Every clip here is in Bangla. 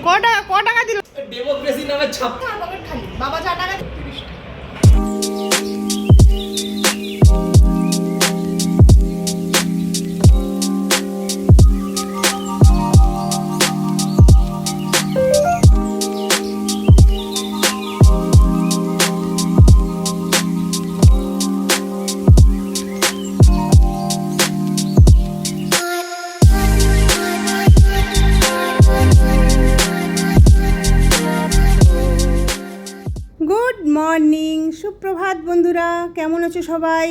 ক টাকা দিল? ডেমোক্রেসি নামে ছাপ্পা পকেট খালি। বাবা যা টাকা 30 টাকা। গুড মর্নিং, সুপ্রভাত বন্ধুরা, কেমন আছো সবাই?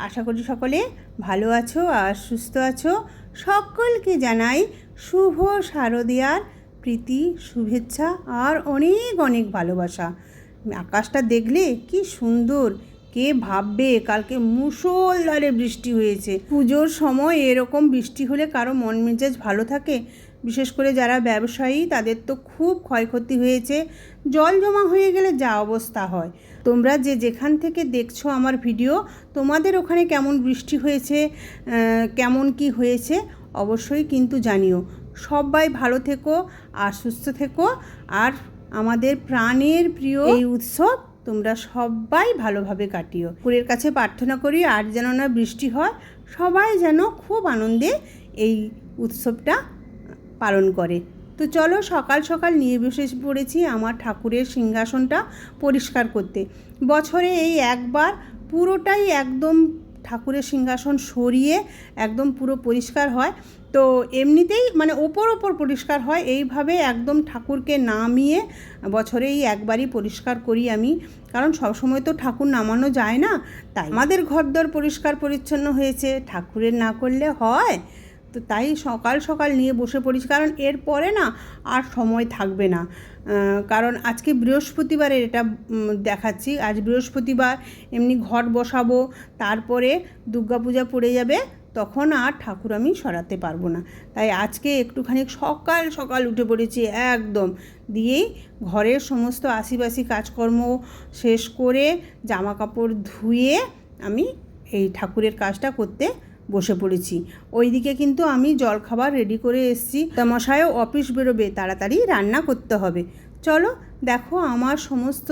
আশা করি সকলে ভালো আছো আর সুস্থ আছো। সকলকে জানাই শুভ শারদীয়ার প্রীতি, শুভেচ্ছা আর অনেক অনেক ভালোবাসা। আকাশটা দেখলে কি সুন্দর, কে ভাববে কালকে মুষলধারে বৃষ্টি হয়েছে। পুজোর সময় এরকম বৃষ্টি হলে কারো মন মেজাজ ভালো থাকে? বিশেষ করে যারা ব্যবসায়ী তাদের তো খুব ক্ষয়ক্ষতি হয়েছে। জল জমা হয়ে গেলে যা অবস্থা হয়। তোমরা যে যেখান থেকে দেখছো আমার ভিডিও, তোমাদের ওখানে কেমন বৃষ্টি হয়েছে, কেমন কি হয়েছে অবশ্যই কিন্তু জানিও। সবাই ভালো থেকো আর সুস্থ থেকো। আর আমাদের প্রাণের প্রিয় এই উৎসব তোমরা সবাই ভালোভাবে কাটিও। ঠাকুরের কাছে প্রার্থনা করি আর যেন না বৃষ্টি হয়, সবাই যেন খুব আনন্দে এই উৎসবটা পালন করে। তো চলো, সকাল সকাল নিয়ে বসে পড়েছি আমার ঠাকুরের সিংহাসনটা পরিষ্কার করতে। বছরে এই একবার পুরোটাই একদম ঠাকুরের সিংহাসন সরিয়ে একদম পুরো পরিষ্কার হয়। তো এমনিতেই মানে ওপর পরিষ্কার হয়, এইভাবে একদম ঠাকুরকে নামিয়ে বছরে এই একবারই পরিষ্কার করি আমি, কারণ সবসময় তো ঠাকুর নামানো যায় না। তাই আমাদের ঘরদোর পরিষ্কার পরিচ্ছন্ন হয়েছে, ঠাকুরের না করলে হয়? তো তাই সকাল সকাল নিয়ে বসে পড়েছি, কারণ এরপরে না আর সময় থাকবে না। কারণ আজকে বৃহস্পতিবারের এটা দেখাচ্ছি, আজ বৃহস্পতিবার, এমনি ঘট বসাবো, তারপরে দুর্গাপূজা পড়ে যাবে, তখন আর ঠাকুর আমি সরাতে পারবো না। তাই আজকে একটুখানি সকাল সকাল উঠে পড়েছি একদম, দিয়েই ঘরের সমস্ত আশিপাশি কাজকর্ম শেষ করে জামা কাপড় ধুয়ে আমি এই ঠাকুরের কাজটা করতে বসে পড়েছি। ওইদিকে কিন্তু আমি জলখাবার রেডি করে এসেছি, মশাইও অফিস বেরোবে, তাড়াতাড়ি রান্না করতে হবে। চলো দেখো, আমার সমস্ত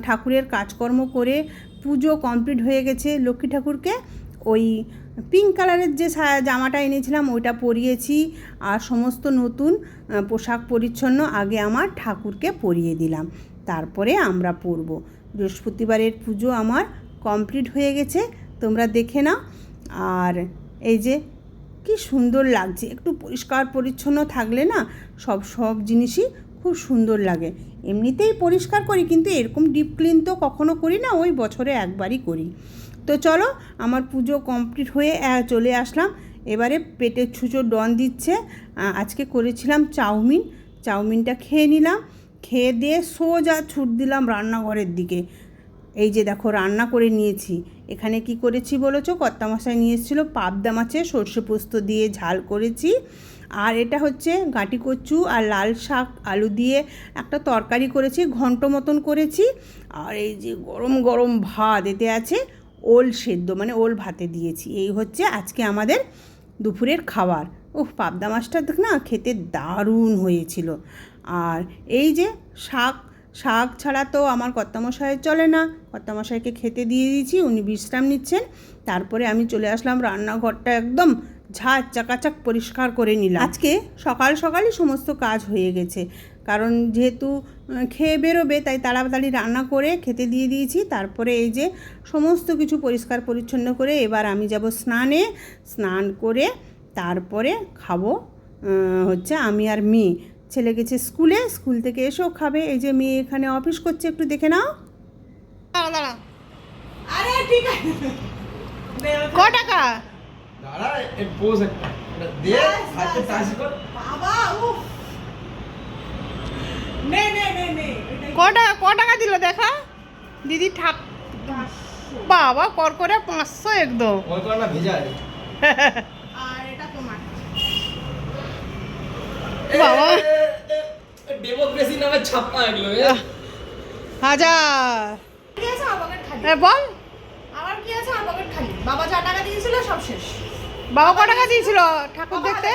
ঠাকুরের কাজকর্ম করে পুজো কমপ্লিট হয়ে গেছে। লক্ষ্মী ঠাকুরকে ওই পিঙ্ক কালারের যে জামাটা এনেছিলাম ওইটা পরিয়েছি, আর সমস্ত নতুন পোশাক পরিচ্ছন্ন আগে আমার ঠাকুরকে পরিয়ে দিলাম, তারপরে আমরা পরবো। বৃহস্পতিবারের পুজো আমার কমপ্লিট হয়ে গেছে, তোমরা দেখে নাও। আর এই যে কি সুন্দর লাগছে, একটু পরিষ্কার পরিচ্ছন্ন থাকলে না সব জিনিসই খুব সুন্দর লাগে। এমনিতেই পরিষ্কার করি, কিন্তু এরকম ডিপ ক্লিন তো কখনো করি না, ওই বছরে একবারই করি। তো চলো, আমার পুজো কমপ্লিট হয়ে চলে আসলাম। এবারে পেটের ছুঁচো ডন দিচ্ছে। আজকে করেছিলাম চাউমিনটা খেয়ে নিলাম, খেয়ে দিয়ে সোজা ছুট দিলাম রান্নাঘরের দিকে। এই যে দেখো, রান্না করে নিয়েছি। এখানে কি করেছি বলেছো? কর্তামশাই নিয়ে এসেছিলো পাবদা মাছের সর্ষে পোস্ত দিয়ে ঝাল করেছি, আর এটা হচ্ছে গাঁটি কচু আর লাল শাক আলু দিয়ে একটা তরকারি করেছি, ঘন্ট মতন করেছি। আর এই যে গরম গরম ভাত, এতে আছে ওল সেদ্ধ, মানে ওল ভাতে দিয়েছি। এই হচ্ছে আজকে আমাদের দুপুরের খাবার। পাবদা মাছটা দেখ না, খেতে দারুণ হয়েছিল। আর এই যে শাক ছাড়া তো আমার কর্তামশাইয়ের চলে না, কর্তামশাইকে খেতে দিয়ে দিয়েছি, উনি বিশ্রাম নিচ্ছেন। তারপরে আমি চলে আসলাম রান্নাঘরটা একদম ঝাঁট চাকাচাক পরিষ্কার করে নিলাম। আজকে সকাল সকালই সমস্ত কাজ হয়ে গেছে, কারণ যেহেতু খেয়ে বেরোবে তাই তাড়াতাড়ি রান্না করে খেতে দিয়ে দিয়েছি। তারপরে এই যে সমস্ত কিছু পরিষ্কার পরিচ্ছন্ন করে এবার আমি যাব স্নান করে তারপরে খাবো হচ্ছে আমি আর মেয়ে। ছেলে গেছে স্কুল থেকে এসেও খাবে। এই যে মেয়ে এখানে অফিস করছে, একটু দেখে নাও। দাঁড়া। আরে ঠিক আছে, ক টাকা? দাঁড়া, এই পোজ একটা দে, হাতে টাচ কর। বাবা উফ, নে ক টাকা দিল দেখা দিদি? বাবা করে 500 একদম। ওই কর না ভেজা আছে। আর এটা তোমার বাবা, ডেমোক্রেসি নামে ছাপ্পা এগুলো। 1000 কি আছে আমার পকেট খালি? বল। আমার কি আছে আমার পকেট খালি? বাবা যা টাকা দিয়েছিল সব শেষ। বাবা ক টাকা দিয়েছিল ঠাকুর দেখতে?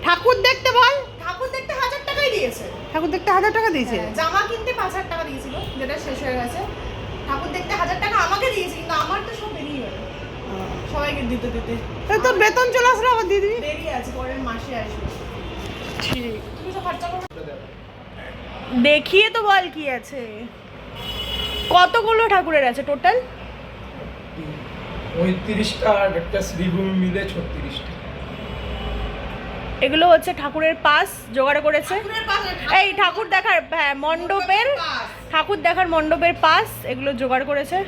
ঠাকুর দেখতে বল। ঠাকুর দেখতে 1000 টাকাই দিয়েছে। ঠাকুর দেখতে 1000 টাকা দিয়েছে? হ্যাঁ, জামা কিনতে 5000 টাকা দিয়েছিল, যেটা শেষ হয়ে গেছে। ঠাকুর দেখতে 1000 টাকা আমাকে দিয়েছে, কিন্তু আমার তো সব বেরিয়ে গেল সবাইকে দিতে দিতে। তোর বেতন চলে আসলো আবার দিয়ে দিবি। দেরি আছে, পরের মাসে আসবে। ঠিক। তুমি তো খরচা করো। দেখিয়ে তো বল কি আছে। কতগুলো ঠাকুরের আছে টোটাল? 35টা আর একটা শ্রীভূমি মিলে 36টা। এগুলো হচ্ছে ঠাকুরের পাস জোগাড় করেছে। ঠাকুরের পাশে এই ঠাকুর দেখার মণ্ডপের পাস। ঠাকুর দেখার মণ্ডপের পাস এগুলো জোগাড় করেছে।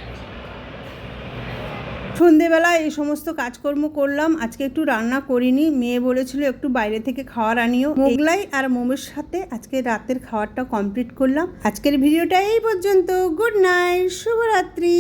সন্ধেবেলা এই সমস্ত কাজকর্ম করলাম। আজকে একটু রান্না করিনি, মেয়ে বলেছিল একটু বাইরে থেকে খাওয়ার আনিও। মোগলাই আর মোমের সাথে আজকে রাতের খাওয়ারটা কমপ্লিট করলাম। আজকের ভিডিওটা এই পর্যন্ত। গুড নাইট, শুভরাত্রি।